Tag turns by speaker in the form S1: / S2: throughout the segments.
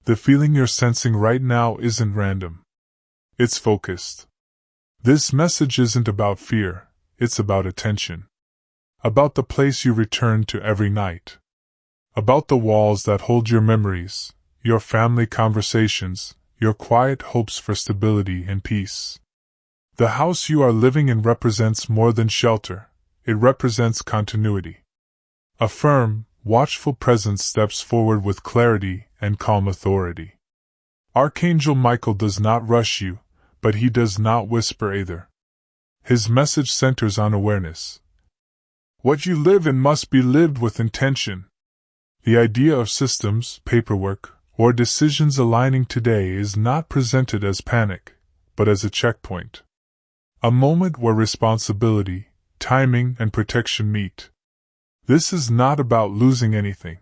S1: The feeling you're sensing right now isn't random. It's focused. This message isn't about fear, it's about attention. About the place you return to every night. About the walls that hold your memories, your family conversations, your quiet hopes for stability and peace. The house you are living in represents more than shelter, it represents continuity. A firm, watchful presence steps forward with clarity and calm authority. Archangel Michael does not rush you, but he does not whisper either. His message centers on awareness. What you live in must be lived with intention. The idea of systems, paperwork, or decisions aligning today is not presented as panic, but as a checkpoint. A moment where responsibility, timing, and protection meet. This is not about losing anything.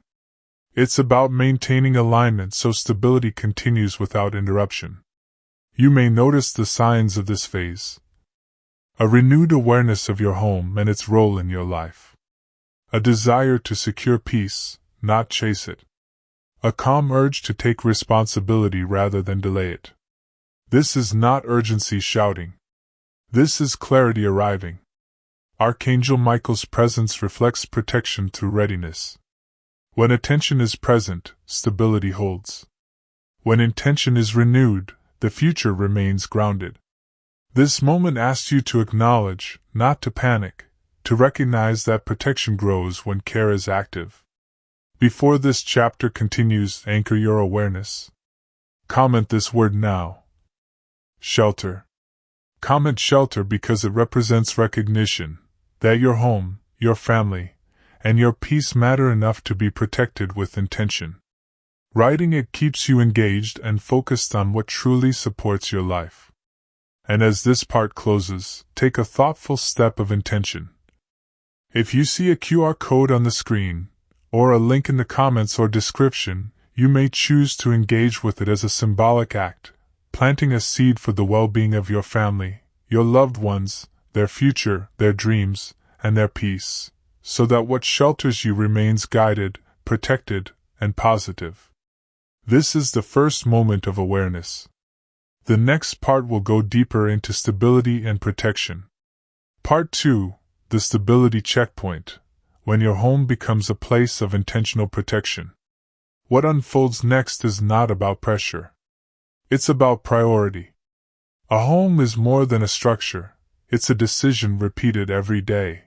S1: It's about maintaining alignment so stability continues without interruption. You may notice the signs of this phase. A renewed awareness of your home and its role in your life. A desire to secure peace, not chase it. A calm urge to take responsibility rather than delay it. This is not urgency shouting. This is clarity arriving. Archangel Michael's presence reflects protection through readiness. When attention is present, stability holds. When intention is renewed, the future remains grounded. This moment asks you to acknowledge, not to panic, to recognize that protection grows when care is active. Before this chapter continues, anchor your awareness. Comment this word now. Shelter. Comment shelter because it represents recognition that your home, your family, and your peace matter enough to be protected with intention. Writing it keeps you engaged and focused on what truly supports your life. And as this part closes, take a thoughtful step of intention. If you see a QR code on the screen, or a link in the comments or description, you may choose to engage with it as a symbolic act, planting a seed for the well-being of your family, your loved ones, their future, their dreams, and their peace, so that what shelters you remains guided, protected, and positive. This is the first moment of awareness. The next part will go deeper into stability and protection. Part 2, the stability checkpoint, when your home becomes a place of intentional protection. What unfolds next is not about pressure. It's about priority. A home is more than a structure, it's a decision repeated every day.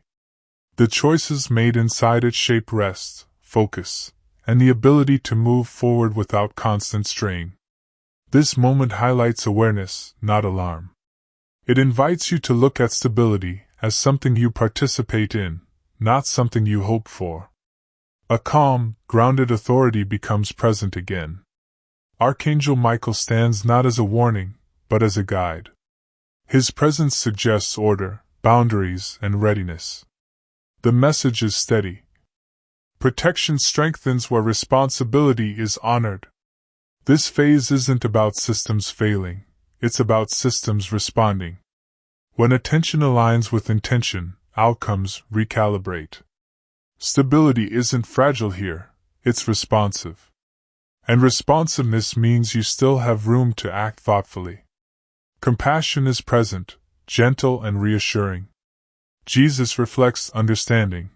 S1: The choices made inside it shape rest, focus, and the ability to move forward without constant strain. This moment highlights awareness, not alarm. It invites you to look at stability as something you participate in, not something you hope for. A calm, grounded authority becomes present again. Archangel Michael stands not as a warning, but as a guide. His presence suggests order, boundaries, and readiness. The message is steady. Protection strengthens where responsibility is honored. This phase isn't about systems failing, it's about systems responding. When attention aligns with intention, outcomes recalibrate. Stability isn't fragile here, it's responsive. And responsiveness means you still have room to act thoughtfully. Compassion is present, gentle and reassuring. Jesus reflects understanding,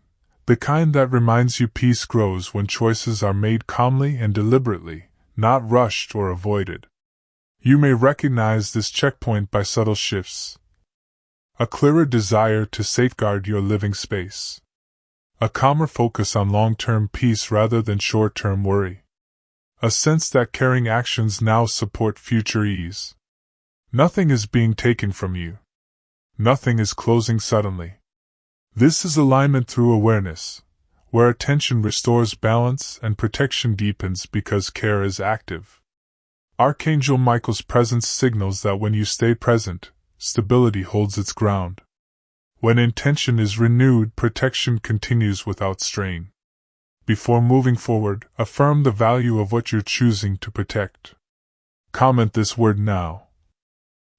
S1: the kind that reminds you peace grows when choices are made calmly and deliberately, not rushed or avoided. You may recognize this checkpoint by subtle shifts. A clearer desire to safeguard your living space. A calmer focus on long-term peace rather than short-term worry. A sense that caring actions now support future ease. Nothing is being taken from you. Nothing is closing suddenly. This is alignment through awareness, where attention restores balance and protection deepens because care is active. Archangel Michael's presence signals that when you stay present, stability holds its ground. When intention is renewed, protection continues without strain. Before moving forward, affirm the value of what you're choosing to protect. Comment this word now.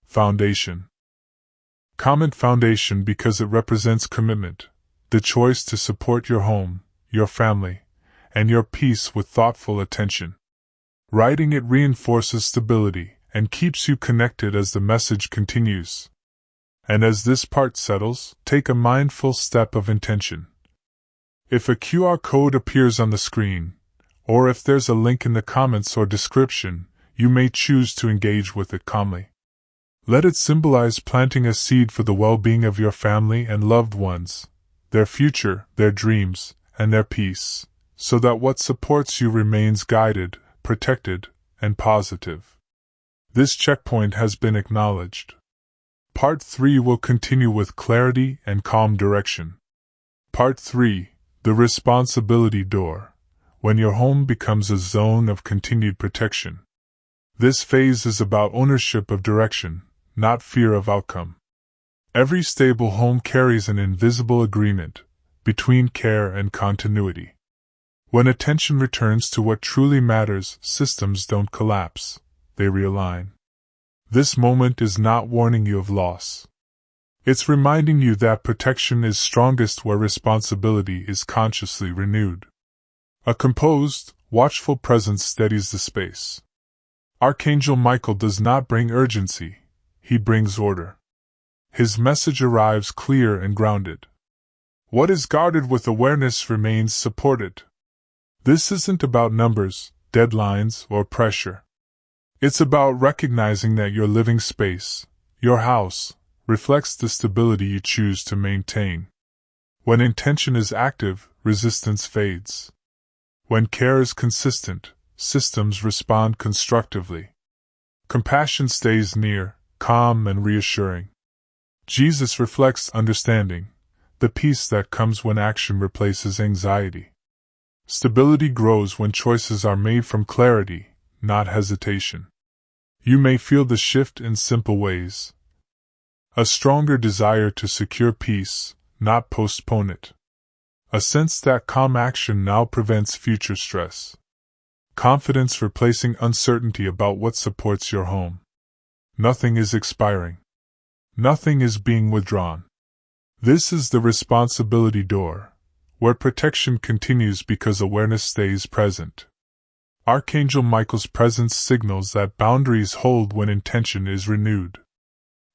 S1: Foundation. Comment foundation because it represents commitment, the choice to support your home, your family, and your peace with thoughtful attention. Writing it reinforces stability and keeps you connected as the message continues. And as this part settles, take a mindful step of intention. If a QR code appears on the screen, or if there's a link in the comments or description, you may choose to engage with it calmly. Let it symbolize planting a seed for the well-being of your family and loved ones, their future, their dreams, and their peace, so that what supports you remains guided, protected, and positive. This checkpoint has been acknowledged. Part 3 will continue with clarity and calm direction. Part 3, the responsibility door, when your home becomes a zone of continued protection. This phase is about ownership of direction, not fear of outcome. Every stable home carries an invisible agreement between care and continuity. When attention returns to what truly matters, systems don't collapse, they realign. This moment is not warning you of loss. It's reminding you that protection is strongest where responsibility is consciously renewed. A composed, watchful presence steadies the space. Archangel Michael does not bring urgency, he brings order. His message arrives clear and grounded. What is guarded with awareness remains supported. This isn't about numbers, deadlines, or pressure. It's about recognizing that your living space, your house, reflects the stability you choose to maintain. When intention is active, resistance fades. When care is consistent, systems respond constructively. Compassion stays near, calm and reassuring. Jesus reflects understanding, the peace that comes when action replaces anxiety. Stability grows when choices are made from clarity, not hesitation. You may feel the shift in simple ways. A stronger desire to secure peace, not postpone it. A sense that calm action now prevents future stress. Confidence replacing uncertainty about what supports your home. Nothing is expiring. Nothing is being withdrawn. This is the responsibility door, where protection continues because awareness stays present. Archangel Michael's presence signals that boundaries hold when intention is renewed.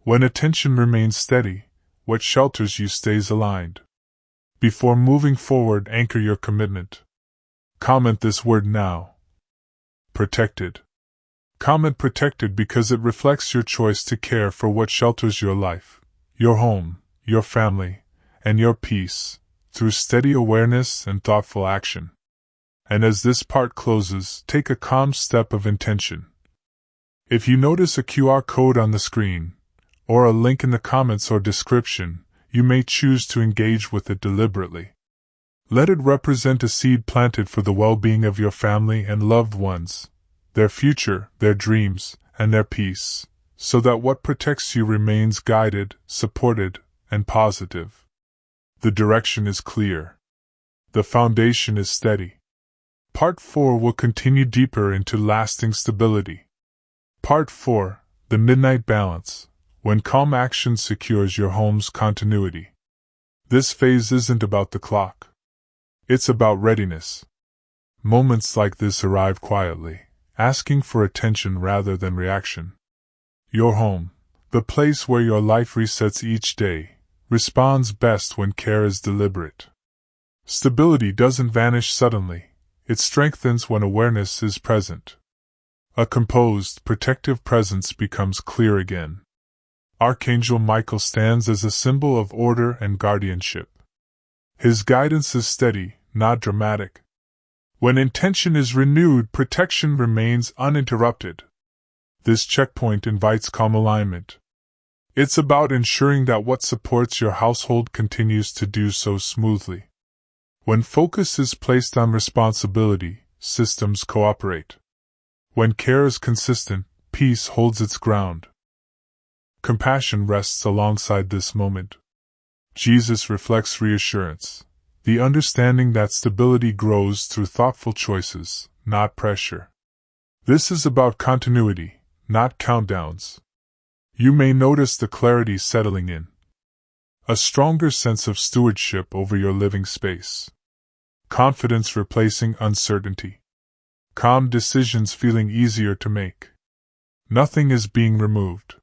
S1: When attention remains steady, what shelters you stays aligned. Before moving forward, anchor your commitment. Comment this word now. Protected. Comment protected because it reflects your choice to care for what shelters your life, your home, your family, and your peace, through steady awareness and thoughtful action. And as this part closes, take a calm step of intention. If you notice a QR code on the screen, or a link in the comments or description, you may choose to engage with it deliberately. Let it represent a seed planted for the well-being of your family and loved ones, their future, their dreams, and their peace, so that what protects you remains guided, supported, and positive. The direction is clear. The foundation is steady. Part 4 will continue deeper into lasting stability. Part 4, the midnight balance, when calm action secures your home's continuity. This phase isn't about the clock. It's about readiness. Moments like this arrive quietly, asking for attention rather than reaction. Your home, the place where your life resets each day, responds best when care is deliberate. Stability doesn't vanish suddenly. It strengthens when awareness is present. A composed, protective presence becomes clear again. Archangel Michael stands as a symbol of order and guardianship. His guidance is steady, not dramatic. When intention is renewed, protection remains uninterrupted. This checkpoint invites calm alignment. It's about ensuring that what supports your household continues to do so smoothly. When focus is placed on responsibility, systems cooperate. When care is consistent, peace holds its ground. Compassion rests alongside this moment. Jesus reflects reassurance, the understanding that stability grows through thoughtful choices, not pressure. This is about continuity, not countdowns. You may notice the clarity settling in. A stronger sense of stewardship over your living space. Confidence replacing uncertainty. calm decisions feeling easier to make. Nothing is being removed.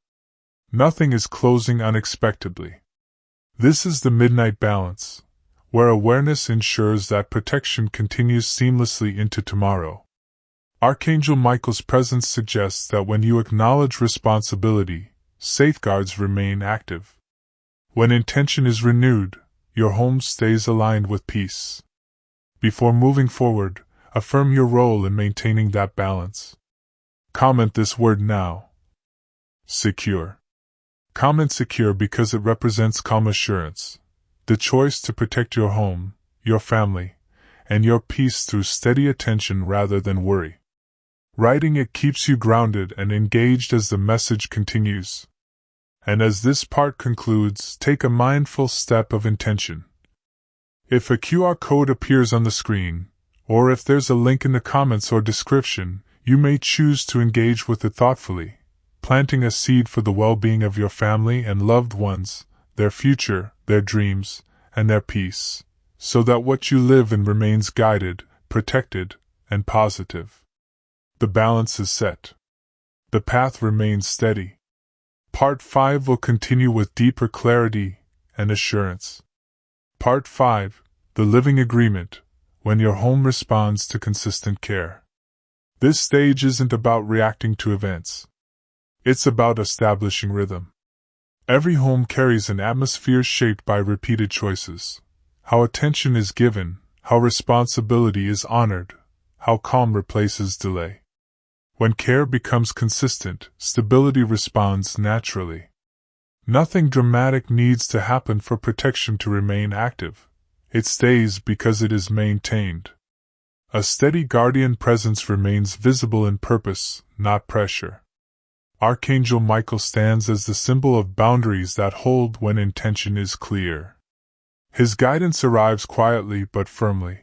S1: Nothing is closing unexpectedly. This is the midnight balance, where awareness ensures that protection continues seamlessly into tomorrow. Archangel Michael's presence suggests that when you acknowledge responsibility, safeguards remain active. When intention is renewed, your home stays aligned with peace. Before moving forward, affirm your role in maintaining that balance. Comment this word now. Secure. Comment secure because it represents calm assurance, the choice to protect your home, your family, and your peace through steady attention rather than worry. Writing it keeps you grounded and engaged as the message continues. And as this part concludes, take a mindful step of intention. If a QR code appears on the screen, or if there's a link in the comments or description, you may choose to engage with it thoughtfully, planting a seed for the well-being of your family and loved ones, their future, their dreams, and their peace, so that what you live in remains guided, protected, and positive. The balance is set. The path remains steady. Part 5 will continue with deeper clarity and assurance. Part 5, The Living Agreement, when your home responds to consistent care. This stage isn't about reacting to events. It's about establishing rhythm. Every home carries an atmosphere shaped by repeated choices. How attention is given, how responsibility is honored, how calm replaces delay. When care becomes consistent, stability responds naturally. Nothing dramatic needs to happen for protection to remain active. It stays because it is maintained. A steady guardian presence remains visible in purpose, not pressure. Archangel Michael stands as the symbol of boundaries that hold when intention is clear. His guidance arrives quietly but firmly.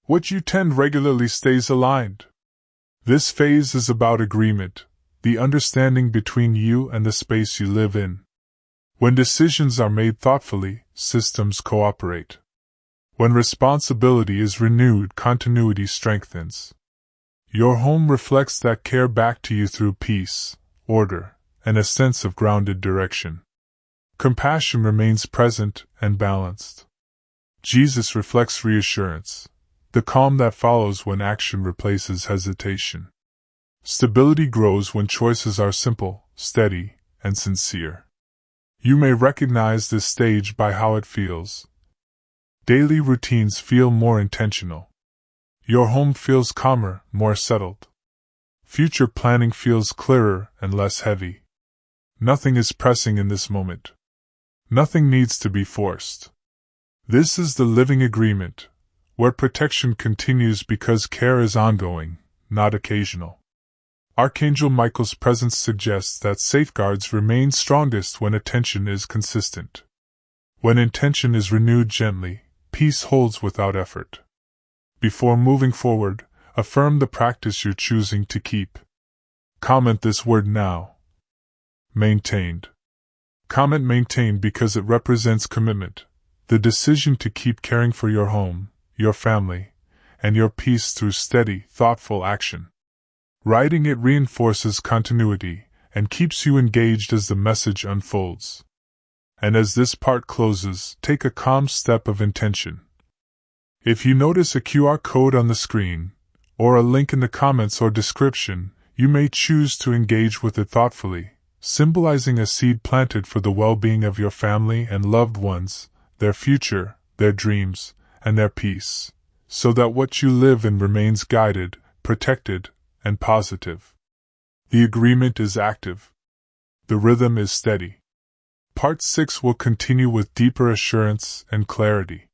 S1: What you tend regularly stays aligned. This phase is about agreement, the understanding between you and the space you live in. When decisions are made thoughtfully, systems cooperate. When responsibility is renewed, continuity strengthens. Your home reflects that care back to you through peace, order, and a sense of grounded direction. Compassion remains present and balanced. Jesus reflects reassurance, the calm that follows when action replaces hesitation. Stability grows when choices are simple, steady, and sincere. You may recognize this stage by how it feels. Daily routines feel more intentional. Your home feels calmer, more settled. Future planning feels clearer and less heavy. Nothing is pressing in this moment. Nothing needs to be forced. This is the living agreement, where protection continues because care is ongoing, not occasional. Archangel Michael's presence suggests that safeguards remain strongest when attention is consistent. When intention is renewed gently, peace holds without effort. Before moving forward, affirm the practice you're choosing to keep. Comment this word now. Maintained. Comment maintained because it represents commitment, the decision to keep caring for your home, your family, and your peace through steady, thoughtful action. Writing it reinforces continuity and keeps you engaged as the message unfolds. And as this part closes, take a calm step of intention. If you notice a QR code on the screen, or a link in the comments or description, you may choose to engage with it thoughtfully, symbolizing a seed planted for the well-being of your family and loved ones, their future, their dreams, and their peace, so that what you live in remains guided, protected, and positive. The agreement is active. The rhythm is steady. Part 6 will continue with deeper assurance and clarity.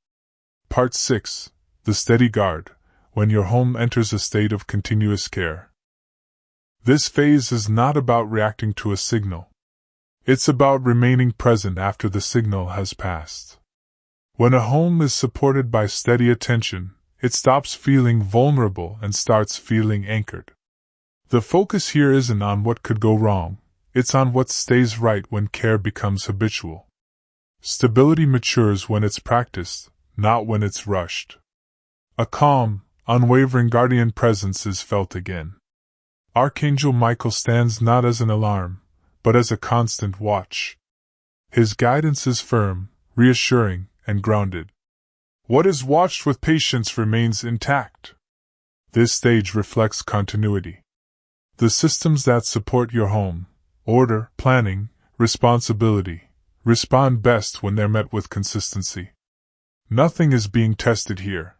S1: Part 6, The Steady Guard, when your home enters a state of continuous care. This phase is not about reacting to a signal. It's about remaining present after the signal has passed. When a home is supported by steady attention, it stops feeling vulnerable and starts feeling anchored. The focus here isn't on what could go wrong, it's on what stays right when care becomes habitual. Stability matures when it's practiced, not when it's rushed. A calm, unwavering guardian presence is felt again. Archangel Michael stands not as an alarm, but as a constant watch. His guidance is firm, reassuring, and grounded. What is watched with patience remains intact. This stage reflects continuity. The systems that support your home, order, planning, responsibility, respond best when they're met with consistency. Nothing is being tested here.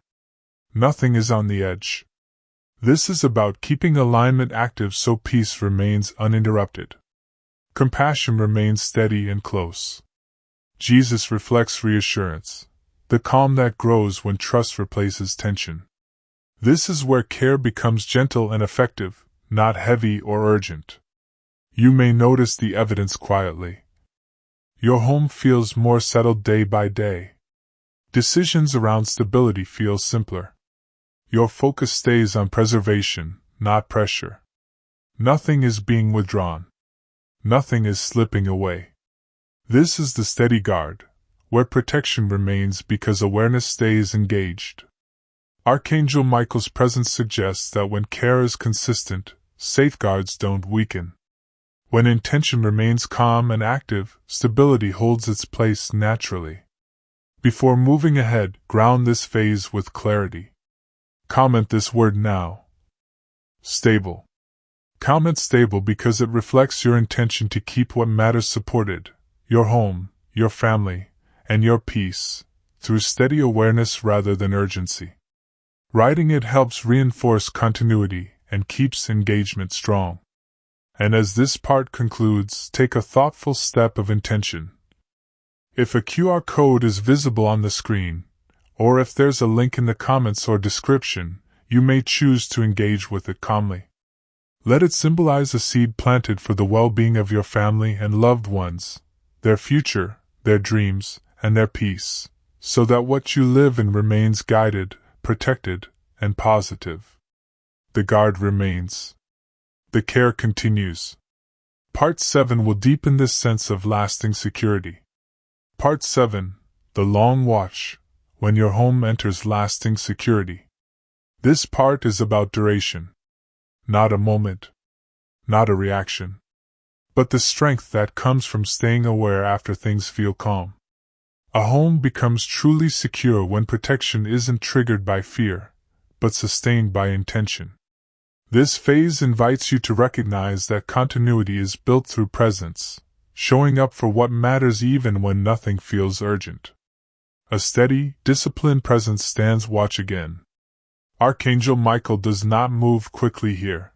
S1: Nothing is on the edge. This is about keeping alignment active so peace remains uninterrupted. Compassion remains steady and close. Jesus reflects reassurance, the calm that grows when trust replaces tension. This is where care becomes gentle and effective, not heavy or urgent. You may notice the evidence quietly. Your home feels more settled day by day. Decisions around stability feel simpler. Your focus stays on preservation, not pressure. Nothing is being withdrawn. Nothing is slipping away. This is the steady guard, where protection remains because awareness stays engaged. Archangel Michael's presence suggests that when care is consistent, safeguards don't weaken. When intention remains calm and active, stability holds its place naturally. Before moving ahead, ground this phase with clarity. Comment this word now. Stable. Comment stable because it reflects your intention to keep what matters supported, your home, your family, and your peace, through steady awareness rather than urgency. Writing it helps reinforce continuity and keeps engagement strong. And as this part concludes, take a thoughtful step of intention. If a QR code is visible on the screen, or if there's a link in the comments or description, you may choose to engage with it calmly. Let it symbolize a seed planted for the well-being of your family and loved ones, their future, their dreams, and their peace, so that what you live in remains guided, protected, and positive. The guard remains. The care continues. Part 7 will deepen this sense of lasting security. Part 7, The Long Watch, when your home enters lasting security. This part is about duration. Not a moment. Not a reaction. But the strength that comes from staying aware after things feel calm. A home becomes truly secure when protection isn't triggered by fear, but sustained by intention. This phase invites you to recognize that continuity is built through presence, showing up for what matters even when nothing feels urgent. A steady, disciplined presence stands watch again. Archangel Michael does not move quickly here.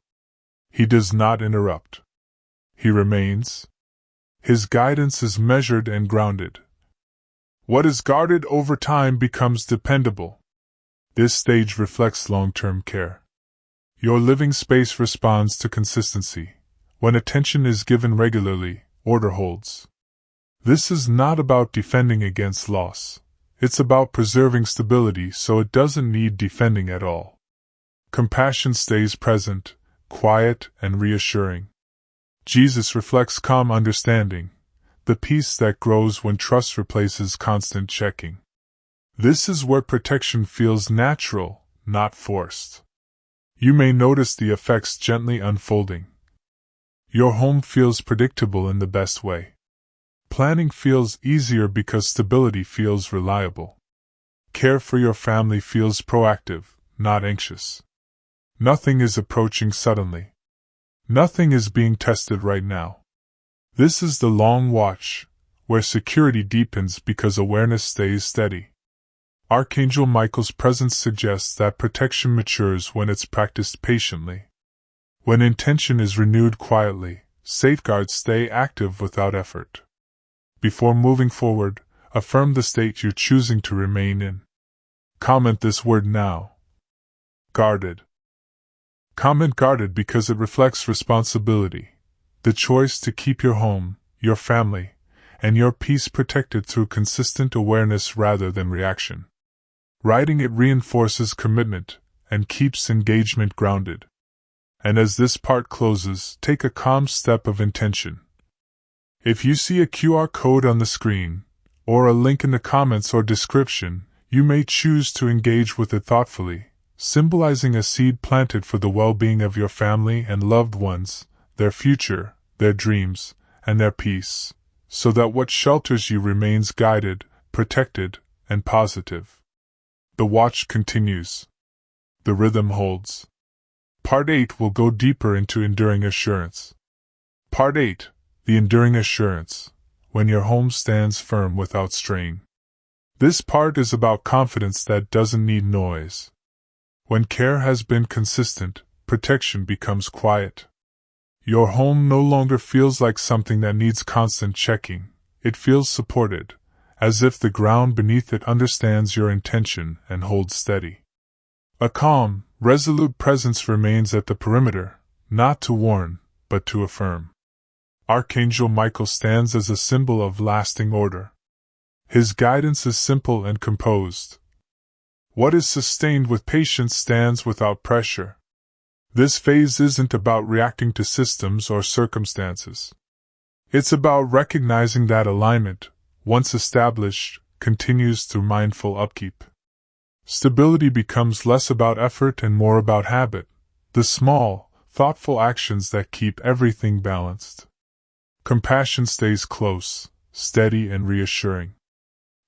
S1: He does not interrupt. He remains. His guidance is measured and grounded. What is guarded over time becomes dependable. This stage reflects long-term care. Your living space responds to consistency. When attention is given regularly, order holds. This is not about defending against loss. It's about preserving stability so it doesn't need defending at all. Compassion stays present, quiet and reassuring. Jesus reflects calm understanding, the peace that grows when trust replaces constant checking. This is where protection feels natural, not forced. You may notice the effects gently unfolding. Your home feels predictable in the best way. Planning feels easier because stability feels reliable. Care for your family feels proactive, not anxious. Nothing is approaching suddenly. Nothing is being tested right now. This is the long watch, where security deepens because awareness stays steady. Archangel Michael's presence suggests that protection matures when it's practiced patiently. When intention is renewed quietly, safeguards stay active without effort. Before moving forward, affirm the state you're choosing to remain in. Comment this word now. Guarded. Comment guarded because it reflects responsibility, the choice to keep your home, your family, and your peace protected through consistent awareness rather than reaction. Writing it reinforces commitment and keeps engagement grounded. And as this part closes, take a calm step of intention. If you see a QR code on the screen, or a link in the comments or description, you may choose to engage with it thoughtfully, symbolizing a seed planted for the well-being of your family and loved ones, their future, their dreams, and their peace, so that what shelters you remains guided, protected, and positive. The watch continues. The rhythm holds. Part 8 will go deeper into enduring assurance. Part 8, the enduring assurance, when your home stands firm without strain. This part is about confidence that doesn't need noise. When care has been consistent, protection becomes quiet. Your home no longer feels like something that needs constant checking. It feels supported, as if the ground beneath it understands your intention and holds steady. A calm, resolute presence remains at the perimeter, not to warn, but to affirm. Archangel Michael stands as a symbol of lasting order. His guidance is simple and composed. What is sustained with patience stands without pressure. This phase isn't about reacting to systems or circumstances. It's about recognizing that alignment, once established, continues through mindful upkeep. Stability becomes less about effort and more about habit, the small, thoughtful actions that keep everything balanced. Compassion stays close, steady and reassuring.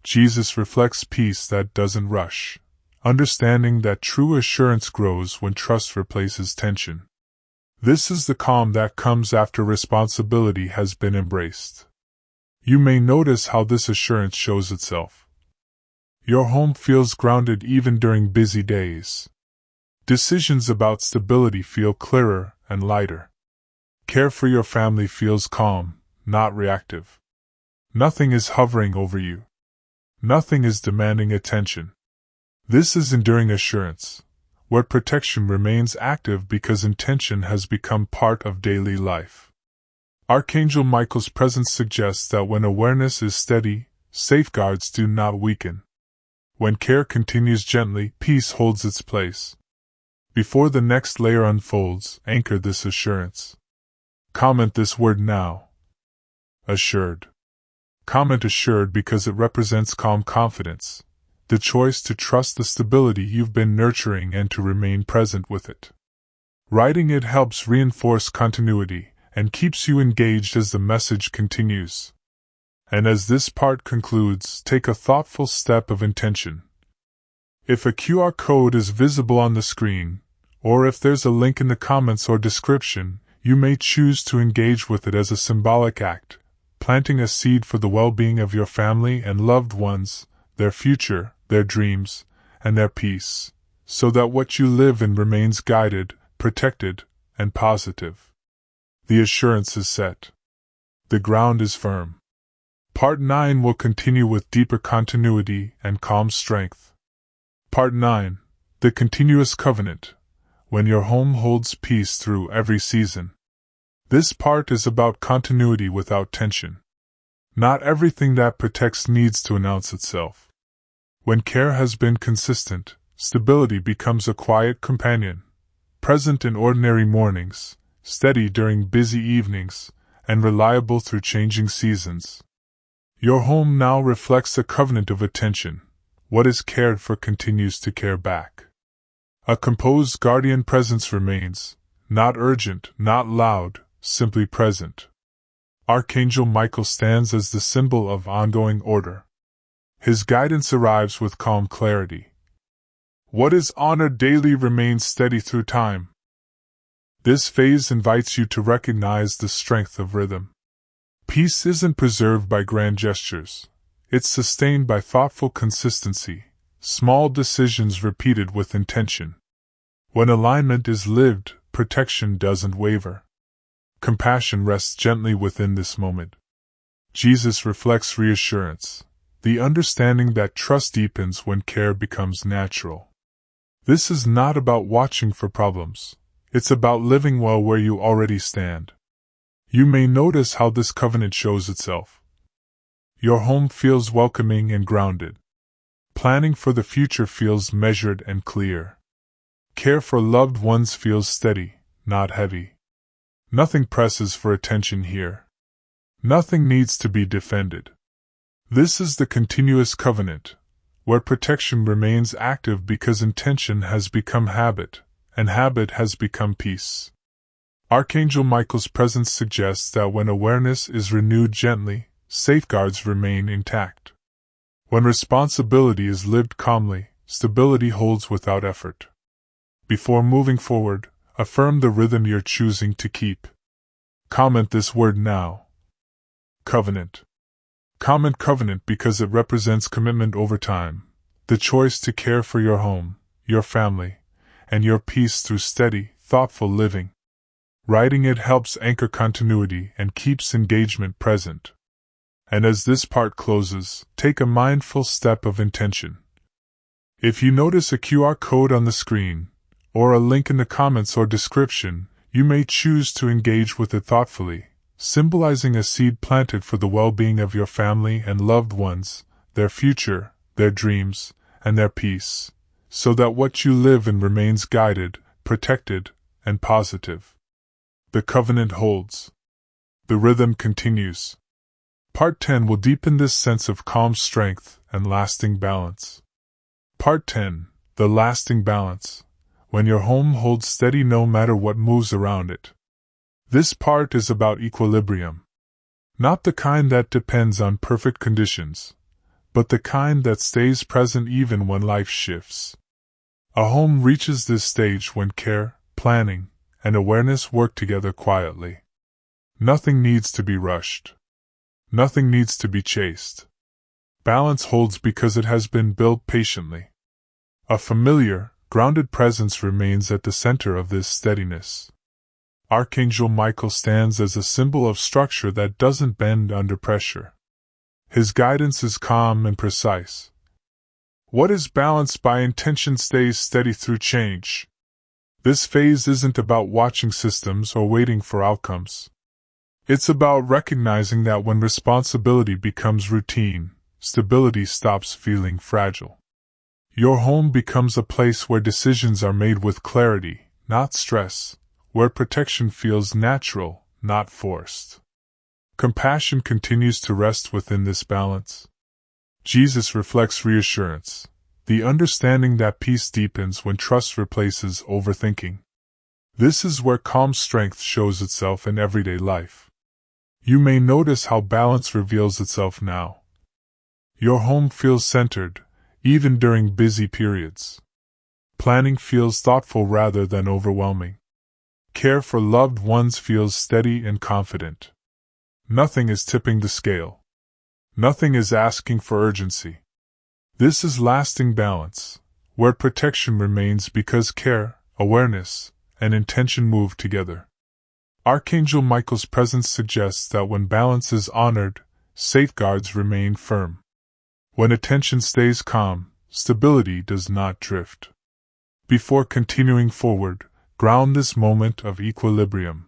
S1: Jesus reflects peace that doesn't rush, understanding that true assurance grows when trust replaces tension. This is the calm that comes after responsibility has been embraced. You may notice how this assurance shows itself. Your home feels grounded even during busy days. Decisions about stability feel clearer and lighter. Care for your family feels calm, not reactive. Nothing is hovering over you. Nothing is demanding attention. This is enduring assurance, where protection remains active because intention has become part of daily life. Archangel Michael's presence suggests that when awareness is steady, safeguards do not weaken. When care continues gently, peace holds its place. Before the next layer unfolds, anchor this assurance. Comment this word now. Assured. Comment assured because it represents calm confidence, the choice to trust the stability you've been nurturing and to remain present with it. Writing it helps reinforce continuity and keeps you engaged as the message continues. And as this part concludes, take a thoughtful step of intention. If a QR code is visible on the screen, or if there's a link in the comments or description, you may choose to engage with it as a symbolic act, planting a seed for the well-being of your family and loved ones, their future, their dreams, and their peace, so that what you live in remains guided, protected, and positive. The assurance is set. The ground is firm. Part 9 will continue with deeper continuity and calm strength. Part 9, the continuous covenant, when your home holds peace through every season. This part is about continuity without tension. Not everything that protects needs to announce itself. When care has been consistent, stability becomes a quiet companion, present in ordinary mornings, steady during busy evenings, and reliable through changing seasons. Your home now reflects a covenant of attention. What is cared for continues to care back. A composed guardian presence remains, not urgent, not loud, simply present. Archangel Michael stands as the symbol of ongoing order. His guidance arrives with calm clarity. What is honored daily remains steady through time. This phase invites you to recognize the strength of rhythm. Peace isn't preserved by grand gestures. It's sustained by thoughtful consistency, small decisions repeated with intention. When alignment is lived, protection doesn't waver. Compassion rests gently within this moment. Jesus reflects reassurance, the understanding that trust deepens when care becomes natural. This is not about watching for problems. It's about living well where you already stand. You may notice how this covenant shows itself. Your home feels welcoming and grounded. Planning for the future feels measured and clear. Care for loved ones feels steady, not heavy. Nothing presses for attention here. Nothing needs to be defended. This is the continuous covenant, where protection remains active because intention has become habit, and habit has become peace. Archangel Michael's presence suggests that when awareness is renewed gently, safeguards remain intact. When responsibility is lived calmly, stability holds without effort. Before moving forward, affirm the rhythm you're choosing to keep. Comment this word now. Covenant. Comment covenant because it represents commitment over time, the choice to care for your home, your family, and your peace through steady, thoughtful living. Writing it helps anchor continuity and keeps engagement present. And as this part closes, take a mindful step of intention. If you notice a QR code on the screen, or a link in the comments or description, you may choose to engage with it thoughtfully, symbolizing a seed planted for the well-being of your family and loved ones, their future, their dreams, and their peace, so that what you live in remains guided, protected, and positive. The covenant holds. The rhythm continues. Part 10 will deepen this sense of calm strength and lasting balance. Part 10, the lasting balance. When your home holds steady no matter what moves around it. This part is about equilibrium. Not the kind that depends on perfect conditions, but the kind that stays present even when life shifts. A home reaches this stage when care, planning, and awareness work together quietly. Nothing needs to be rushed. Nothing needs to be chased. Balance holds because it has been built patiently. A familiar, grounded presence remains at the center of this steadiness. Archangel Michael stands as a symbol of structure that doesn't bend under pressure. His guidance is calm and precise. What is balanced by intention stays steady through change. This phase isn't about watching systems or waiting for outcomes. It's about recognizing that when responsibility becomes routine, stability stops feeling fragile. Your home becomes a place where decisions are made with clarity, not stress, where protection feels natural, not forced. Compassion continues to rest within this balance. Jesus reflects reassurance, the understanding that peace deepens when trust replaces overthinking. This is where calm strength shows itself in everyday life. You may notice how balance reveals itself now. Your home feels centered, even during busy periods. Planning feels thoughtful rather than overwhelming. Care for loved ones feels steady and confident. Nothing is tipping the scale. Nothing is asking for urgency. This is lasting balance, where protection remains because care, awareness, and intention move together. Archangel Michael's presence suggests that when balance is honored, safeguards remain firm. When attention stays calm, stability does not drift. Before continuing forward, ground this moment of equilibrium.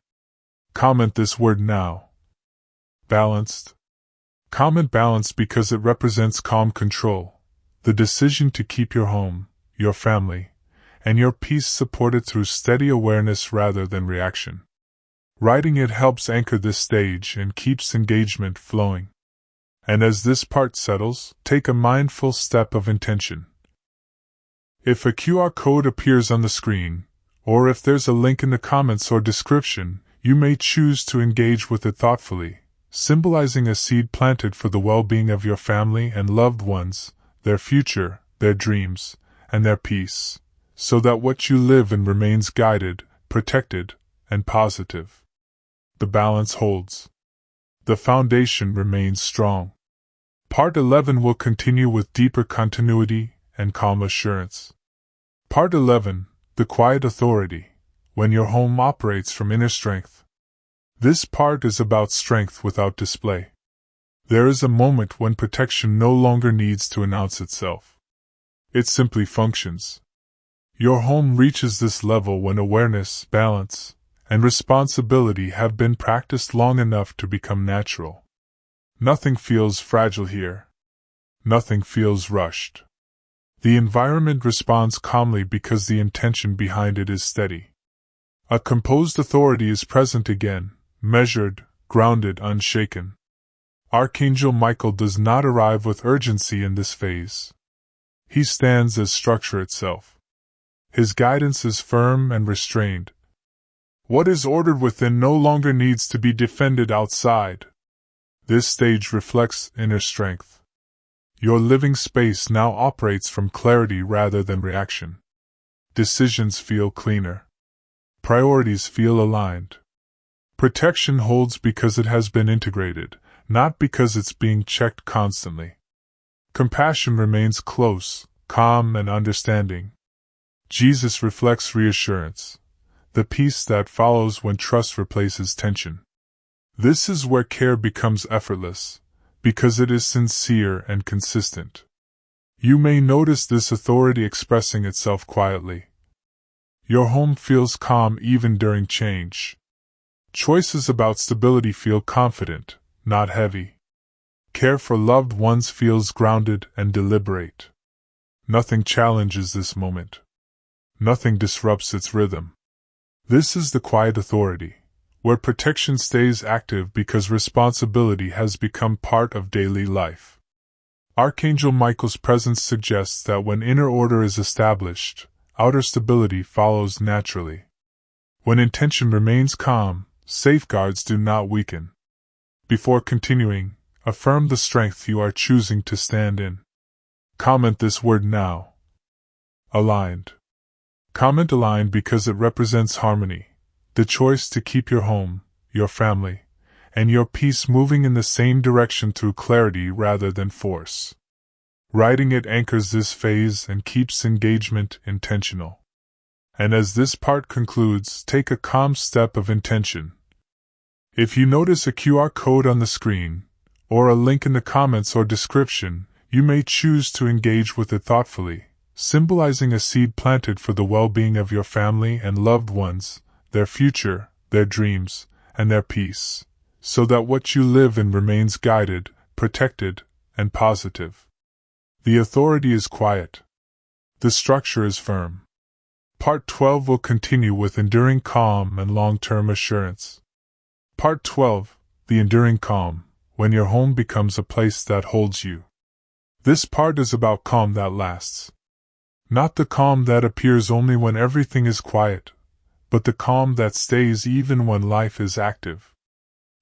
S1: Comment this word now. Balanced. Comment balanced because it represents calm control, the decision to keep your home, your family, and your peace supported through steady awareness rather than reaction. Writing it helps anchor this stage and keeps engagement flowing. And as this part settles, take a mindful step of intention. If a QR code appears on the screen, or if there's a link in the comments or description, you may choose to engage with it thoughtfully, symbolizing a seed planted for the well-being of your family and loved ones, their future, their dreams, and their peace, so that what you live in remains guided, protected, and positive. The balance holds. The foundation remains strong. Part 11 will continue with deeper continuity and calm assurance. Part 11, the quiet authority, when your home operates from inner strength. This part is about strength without display. There is a moment when protection no longer needs to announce itself. It simply functions. Your home reaches this level when awareness, balance, and responsibility have been practiced long enough to become natural. Nothing feels fragile here. Nothing feels rushed. The environment responds calmly because the intention behind it is steady. A composed authority is present again, measured, grounded, unshaken. Archangel Michael does not arrive with urgency in this phase. He stands as structure itself. His guidance is firm and restrained. What is ordered within no longer needs to be defended outside. This stage reflects inner strength. Your living space now operates from clarity rather than reaction. Decisions feel cleaner. Priorities feel aligned. Protection holds because it has been integrated, not because it's being checked constantly. Compassion remains close, calm, and understanding. Jesus reflects reassurance, the peace that follows when trust replaces tension. This is where care becomes effortless, because it is sincere and consistent. You may notice this authority expressing itself quietly. Your home feels calm even during change. Choices about stability feel confident, not heavy. Care for loved ones feels grounded and deliberate. Nothing challenges this moment. Nothing disrupts its rhythm. This is the quiet authority, where protection stays active because responsibility has become part of daily life. Archangel Michael's presence suggests that when inner order is established, outer stability follows naturally. When intention remains calm, safeguards do not weaken. Before continuing, affirm the strength you are choosing to stand in. Comment this word now. Aligned. Comment aligned because it represents harmony, the choice to keep your home, your family, and your peace moving in the same direction through clarity rather than force. Writing it anchors this phase and keeps engagement intentional. And as this part concludes, take a calm step of intention. If you notice a QR code on the screen, or a link in the comments or description, you may choose to engage with it thoughtfully, symbolizing a seed planted for the well-being of your family and loved ones, their future, their dreams, and their peace, so that what you live in remains guided, protected, and positive. The authority is quiet. The structure is firm. Part 12 will continue with enduring calm and long-term assurance. Part 12, the enduring calm, when your home becomes a place that holds you. This part is about calm that lasts. Not the calm that appears only when everything is quiet, but the calm that stays even when life is active.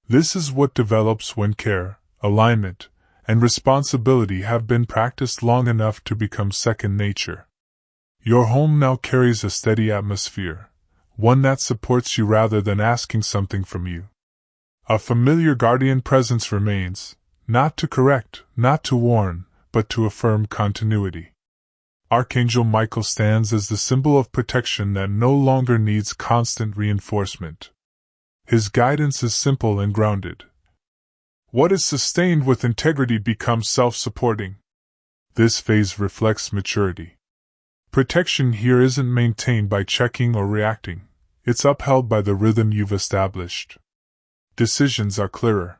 S1: This is what develops when care, alignment, and responsibility have been practiced long enough to become second nature. Your home now carries a steady atmosphere, one that supports you rather than asking something from you. A familiar guardian presence remains, not to correct, not to warn, but to affirm continuity. Archangel Michael stands as the symbol of protection that no longer needs constant reinforcement. His guidance is simple and grounded. What is sustained with integrity becomes self-supporting. This phase reflects maturity. Protection here isn't maintained by checking or reacting, it's upheld by the rhythm you've established. Decisions are clearer.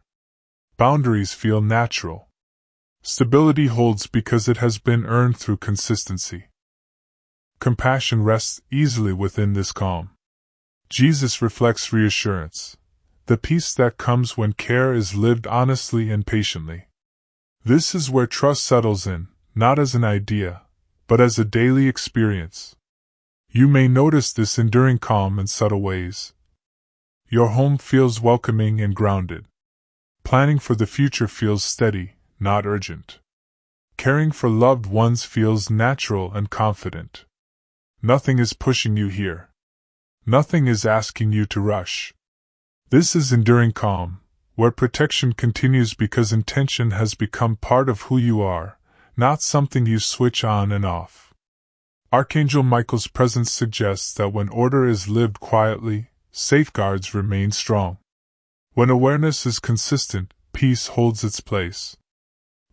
S1: Boundaries feel natural. Stability holds because it has been earned through consistency. Compassion rests easily within this calm. Jesus reflects reassurance, the peace that comes when care is lived honestly and patiently. This is where trust settles in, not as an idea, but as a daily experience. You may notice this enduring calm in subtle ways. Your home feels welcoming and grounded. Planning for the future feels steady, not urgent. Caring for loved ones feels natural and confident. Nothing is pushing you here. Nothing is asking you to rush. This is enduring calm, where protection continues because intention has become part of who you are, not something you switch on and off. Archangel Michael's presence suggests that when order is lived quietly, safeguards remain strong. When awareness is consistent, peace holds its place.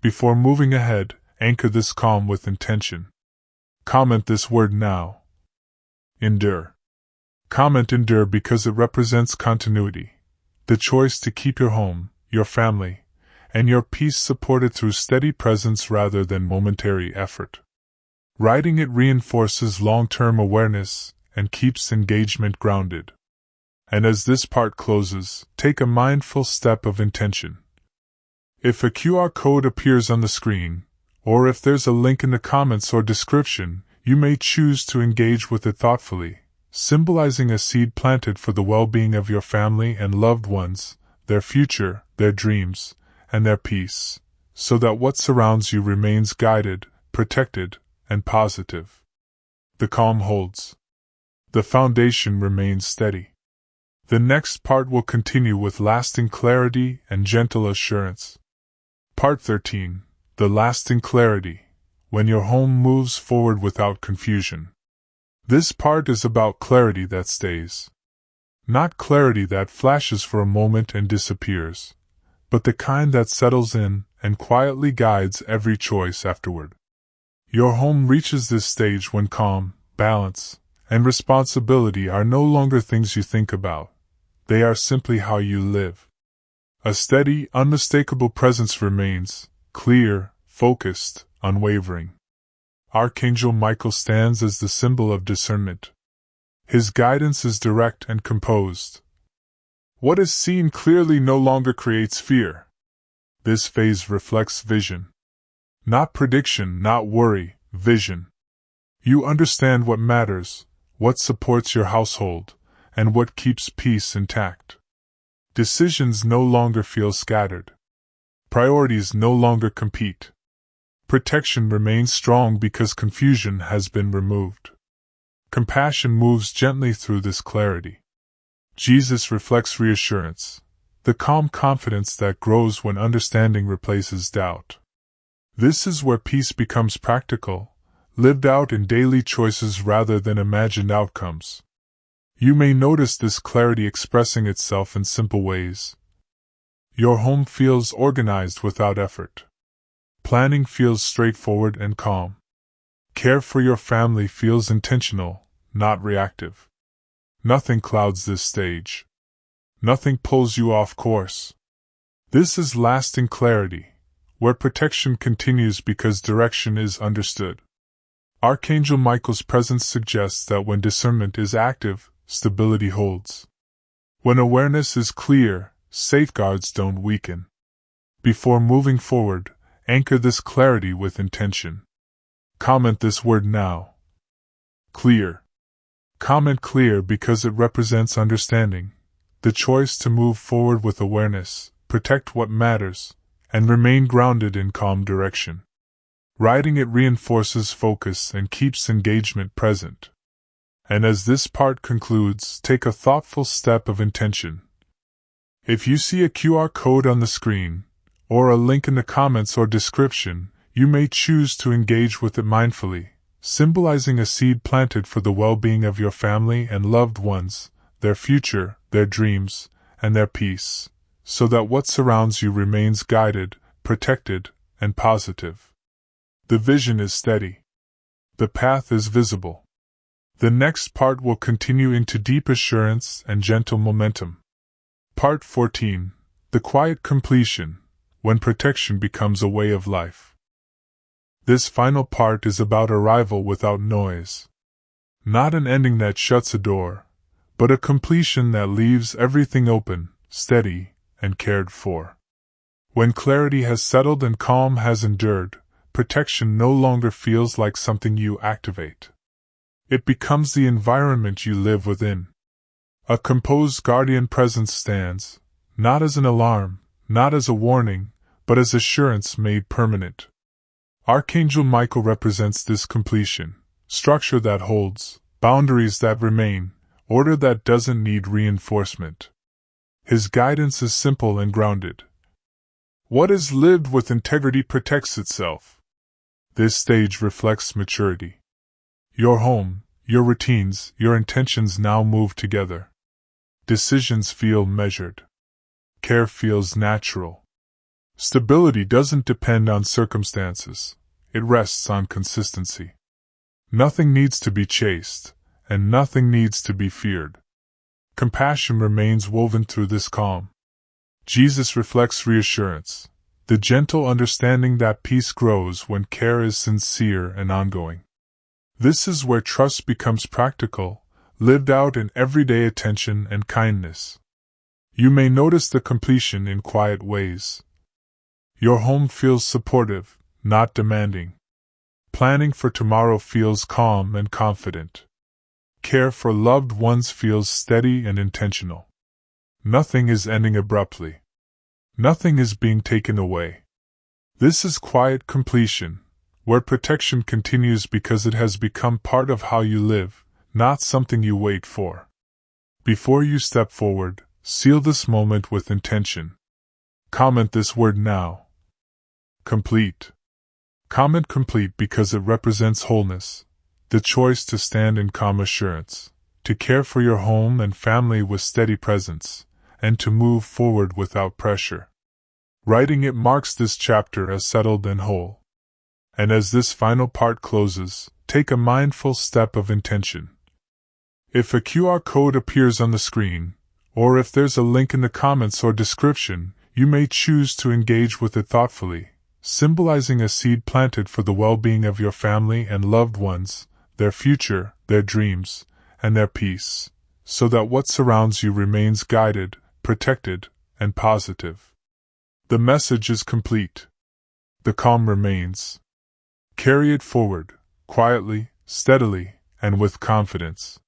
S1: Before moving ahead, anchor this calm with intention. Comment this word now. Endure. Comment endure because it represents continuity, the choice to keep your home, your family, and your peace supported through steady presence rather than momentary effort. Writing it reinforces long-term awareness and keeps engagement grounded. And as this part closes, take a mindful step of intention. If a QR code appears on the screen, or if there's a link in the comments or description, you may choose to engage with it thoughtfully, symbolizing a seed planted for the well-being of your family and loved ones, their future, their dreams, and their peace, so that what surrounds you remains guided, protected, and positive. The calm holds. The foundation remains steady. The next part will continue with lasting clarity and gentle assurance. Part 13. The lasting clarity, when your home moves forward without confusion. This part is about clarity that stays. Not clarity that flashes for a moment and disappears, but the kind that settles in and quietly guides every choice afterward. Your home reaches this stage when calm, balance, and responsibility are no longer things you think about. They are simply how you live. A steady, unmistakable presence remains, clear, focused, unwavering. Archangel Michael stands as the symbol of discernment. His guidance is direct and composed. What is seen clearly no longer creates fear. This phase reflects vision. Not prediction, not worry, vision. You understand what matters, what supports your household, and what keeps peace intact. Decisions no longer feel scattered. Priorities no longer compete. Protection remains strong because confusion has been removed. Compassion moves gently through this clarity. Jesus reflects reassurance, the calm confidence that grows when understanding replaces doubt. This is where peace becomes practical, lived out in daily choices rather than imagined outcomes. You may notice this clarity expressing itself in simple ways. Your home feels organized without effort. Planning feels straightforward and calm. Care for your family feels intentional, not reactive. Nothing clouds this stage. Nothing pulls you off course. This is lasting clarity, where protection continues because direction is understood. Archangel Michael's presence suggests that when discernment is active, stability holds. When awareness is clear, safeguards don't weaken. Before moving forward, anchor this clarity with intention. Comment this word now. Clear. Comment clear because it represents understanding, the choice to move forward with awareness, protect what matters, and remain grounded in calm direction. Writing it reinforces focus and keeps engagement present. And as this part concludes, take a thoughtful step of intention. If you see a QR code on the screen, or a link in the comments or description, you may choose to engage with it mindfully, symbolizing a seed planted for the well-being of your family and loved ones, their future, their dreams, and their peace, so that what surrounds you remains guided, protected, and positive. The vision is steady. The path is visible. The next part will continue into deep assurance and gentle momentum. Part 14. The quiet completion, when protection becomes a way of life. This final part is about arrival without noise. Not an ending that shuts a door, but a completion that leaves everything open, steady, and cared for. When clarity has settled and calm has endured, protection no longer feels like something you activate. It becomes the environment you live within. A composed guardian presence stands, not as an alarm, not as a warning, but as assurance made permanent. Archangel Michael represents this completion, structure that holds, boundaries that remain, order that doesn't need reinforcement. His guidance is simple and grounded. What is lived with integrity protects itself. This stage reflects maturity. Your home, your routines, your intentions now move together. Decisions feel measured. Care feels natural. Stability doesn't depend on circumstances, it rests on consistency. Nothing needs to be chased, and nothing needs to be feared. Compassion remains woven through this calm. Jesus reflects reassurance, the gentle understanding that peace grows when care is sincere and ongoing. This is where trust becomes practical, lived out in everyday attention and kindness. You may notice the completion in quiet ways. Your home feels supportive, not demanding. Planning for tomorrow feels calm and confident. Care for loved ones feels steady and intentional. Nothing is ending abruptly. Nothing is being taken away. This is quiet completion, where protection continues because it has become part of how you live, not something you wait for. Before you step forward, seal this moment with intention. Comment this word now. Complete. Comment complete because it represents wholeness, the choice to stand in calm assurance, to care for your home and family with steady presence, and to move forward without pressure. Writing it marks this chapter as settled and whole. And as this final part closes, take a mindful step of intention. If a QR code appears on the screen, or if there's a link in the comments or description, you may choose to engage with it thoughtfully, symbolizing a seed planted for the well-being of your family and loved ones, their future, their dreams, and their peace, so that what surrounds you remains guided, protected, and positive. The message is complete. The calm remains. Carry it forward, quietly, steadily, and with confidence.